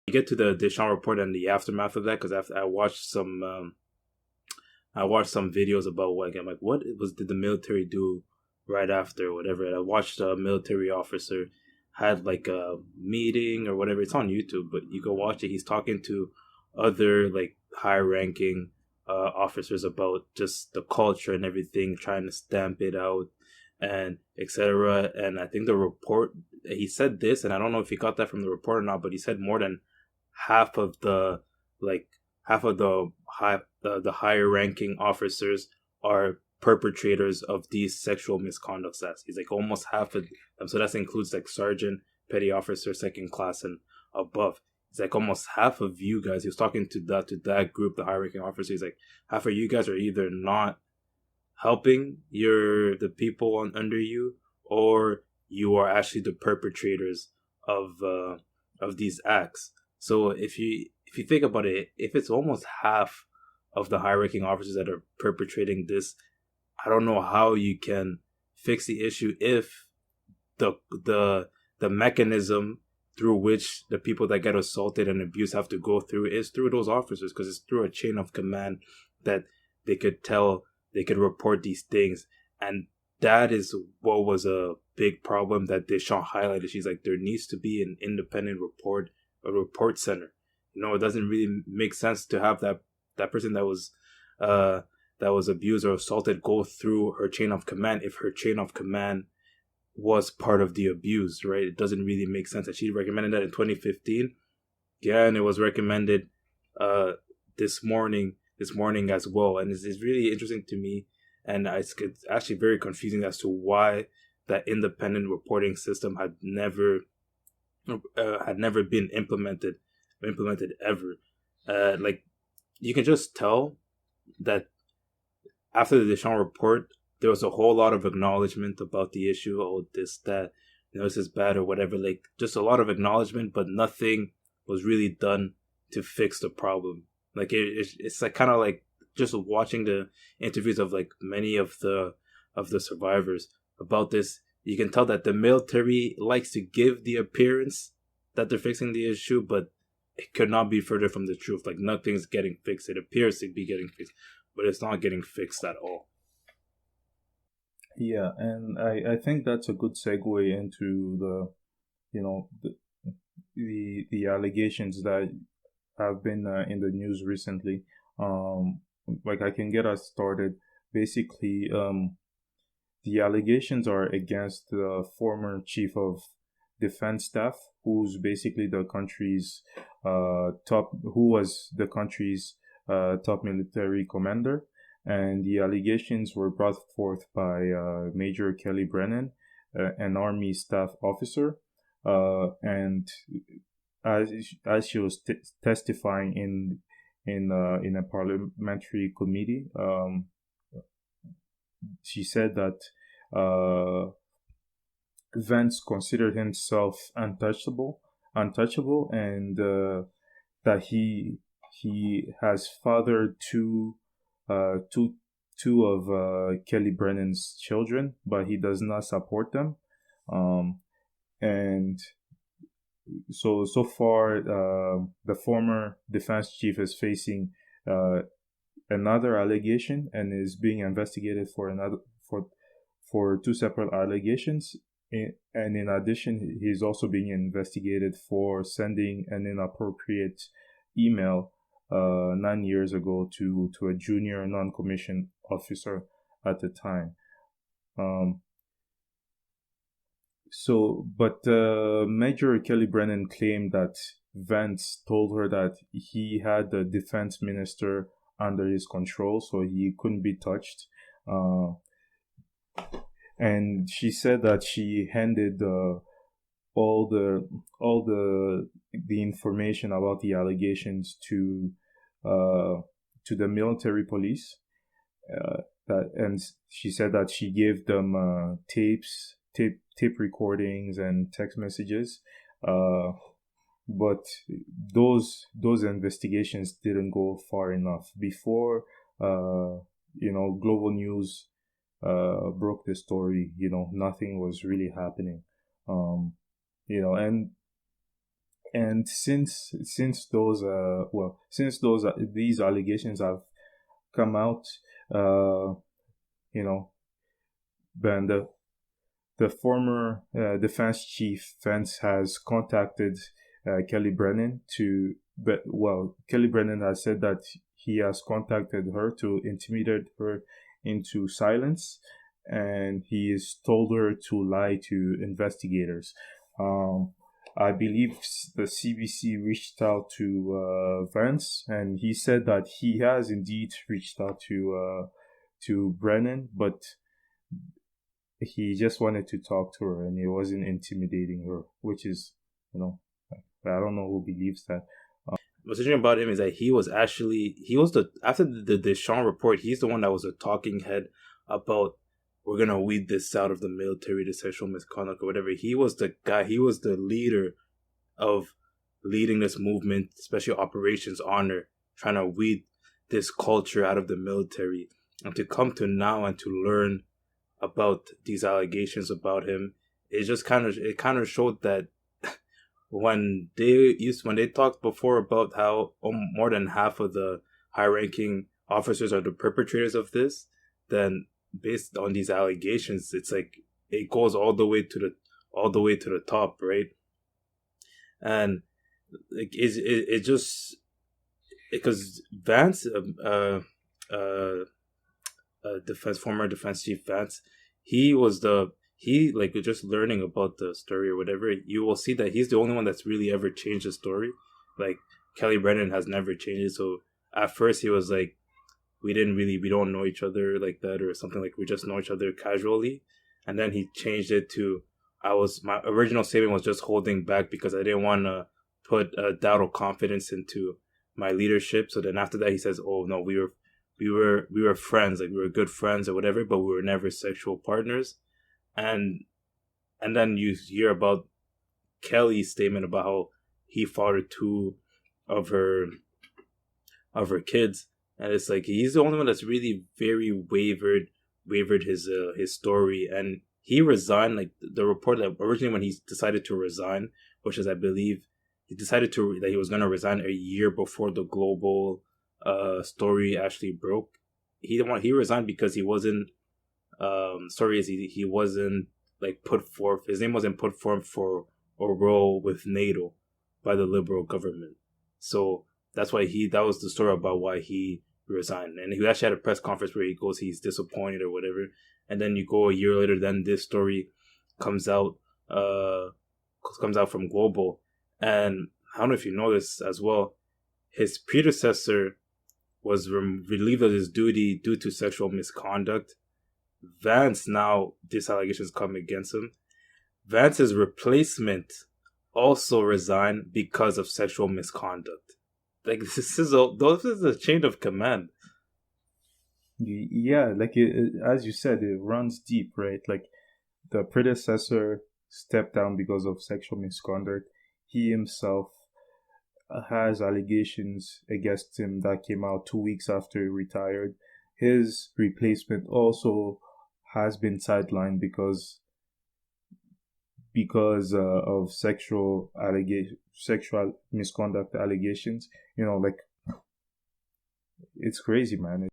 you get to the Deschamps report and the aftermath of that, because I watched some videos about what I'm like, what was did the military do right after or whatever. And I watched a military officer had like a meeting or whatever. It's on YouTube, but you go watch it. He's talking to other like high ranking officers about just the culture and everything, trying to stamp it out and etc. And I think the report, he said this, and I don't know if he got that from the report or not, but he said more than half of the like half of the higher ranking officers are perpetrators of these sexual misconduct acts. He's like almost half of them. So that includes like sergeant, petty officer, second class, and above. He's like almost half of you guys. He was talking to that group, the high ranking officers. He's like half of you guys are either not helping the people under you, or you are actually the perpetrators of these acts. So if you think about it, if it's almost half of the high ranking officers that are perpetrating this, I don't know how you can fix the issue if the the the mechanism through which the people that get assaulted and abused have to go through is through those officers, because it's through a chain of command that they could report these things. And that is what was a big problem that Deschamps highlighted. She's like, there needs to be an independent a report center. It doesn't really make sense to have that person that was abused or assaulted go through her chain of command if her chain of command was part of the abuse, right? It doesn't really make sense. And she recommended that in 2015. Yeah, and it was recommended uh this morning as well. And it's really interesting to me, and it's actually very confusing as to why that independent reporting system had never been implemented ever. Like, you can just tell that after the Deschamps report, there was a whole lot of acknowledgement about the issue. Oh, this, that, this is bad or whatever. Like, just a lot of acknowledgement, but nothing was really done to fix the problem. Like, it's like kind of like just watching the interviews of like many of the survivors about this. You can tell that the military likes to give the appearance that they're fixing the issue, but it could not be further from the truth. Like, nothing's getting fixed. It appears to be getting fixed, but it's not getting fixed at all. Yeah, and I think that's a good segue into you know, the, the allegations that have been in the news recently. Um, like I can get us started. Basically, the allegations are against the former chief of defense staff, who's basically the country's who was the country's top military commander. And the allegations were brought forth by Major Kellie Brennan, an army staff officer. And as she was testifying in a parliamentary committee, she said that uh, Vance considered himself untouchable, and that he has fathered uh, two two of Kellie Brennan's children, but he does not support them. Um, and so far, the former defense chief is facing uh, another allegation and is being investigated for two separate allegations. And in addition, he's also being investigated for sending an inappropriate email 9 years ago to a junior non-commissioned officer at the time. Um, but Major Kellie Brennan claimed that Vance told her that he had the defense minister under his control, so he couldn't be touched. Uh, and she said that she handed all the information about the allegations uh, to the military police. And she said that she gave them tape recordings and text messages, but those investigations didn't go far enough before global news broke the story. Nothing was really happening. And And since those since those these allegations have come out, uh, you know, then the former defense chief Vance has contacted Kellie Brennan to, but well, Kellie Brennan has said that he has contacted her to intimidate her into silence, and he has told her to lie to investigators. Um, I believe the CBC reached out to Vance, and he said that he has indeed reached out to Brennan, but he just wanted to talk to her and he wasn't intimidating her, which is, you know, I don't know who believes that. What's interesting about him is that he was the after the Deschamps report, he's the one that was a talking head about we're gonna weed this out of the military, the sexual misconduct or whatever. He was the guy. He was the leader of leading this movement, especially Operations Honor, trying to weed this culture out of the military. And to come to now and to learn about these allegations about him, it kind of showed that when they talked before about how more than half of the high ranking officers are the perpetrators of this, then based on these allegations, it's like it goes all the way to the top, right? And like it just because Vance, former defense chief Vance, he was the he like just learning about the story or whatever. You will see that he's the only one that's really ever changed the story. Like Kellie Brennan has never changed it. So at first he was like, we don't know each other like that or something, like we just know each other casually, and then he changed it to my original statement was just holding back because I didn't want to put a doubt of confidence into my leadership. So then after that he says, oh no, we were friends, like we were good friends or whatever, but we were never sexual partners. And then you hear about Kellie's statement about how he fathered two of her kids, and it's like he's the only one that's really very wavered his story, and he resigned. Like the report that originally when he decided to resign, which is I believe he decided to that he was going to resign a year before the global story actually broke. He resigned because he wasn't story is he wasn't like put forth, his name wasn't put forth for a role with NATO by the Liberal government. So that's why that was the story about why he resigned. And he actually had a press conference where he goes he's disappointed or whatever. And then you go a year later, then this story comes out from Global. And I don't know if you know this as well, his predecessor was relieved of his duty due to sexual misconduct. Vance, now these allegations come against him. Vance's replacement also resigned because of sexual misconduct. Like this is a chain of command. Yeah, like as you said, it runs deep, right? Like the predecessor stepped down because of sexual misconduct. He himself has allegations against him that came out 2 weeks after he retired. His replacement also has been sidelined because of sexual misconduct allegations. You know, like it's crazy, man.